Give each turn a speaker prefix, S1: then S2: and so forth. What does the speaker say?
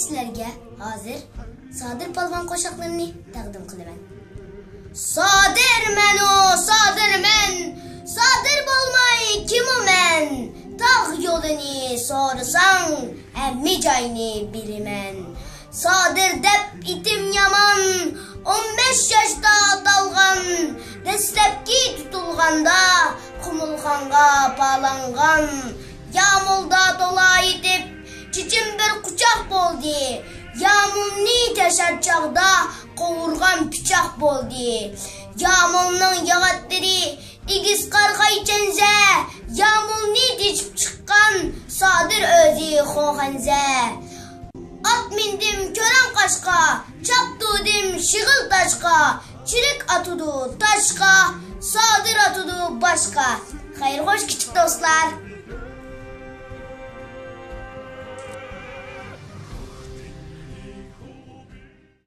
S1: sizlarga hozir Sodir polvon qo'shiqlarini taqdim qilaman. Sodirman o, sodirman, sodir bo'lmay kimuman. Tog' yo'lini so'rasang, hamma joyni bilaman. Sodir deb itim yomon, 15 yoshda atalgan, dastlabki tutilganda Qumulxonga palangan. Yağmurda dolay deb çiçim bir quchoq bo'ldi. Yağmurni tasharchoqda qovurgan pichoq bo'ldi. Yağmurning yog'atlari igiz qarg'aychanza, yağmurni teshib chiqqan Sodir o'zi xo'g'anza. At mindim ko'ran qoshqa, chaptudim shig'il toshqa, chirik atudu toshqa, Sodir atudu boshqa. Xayr xo'sh kichik do'stlar.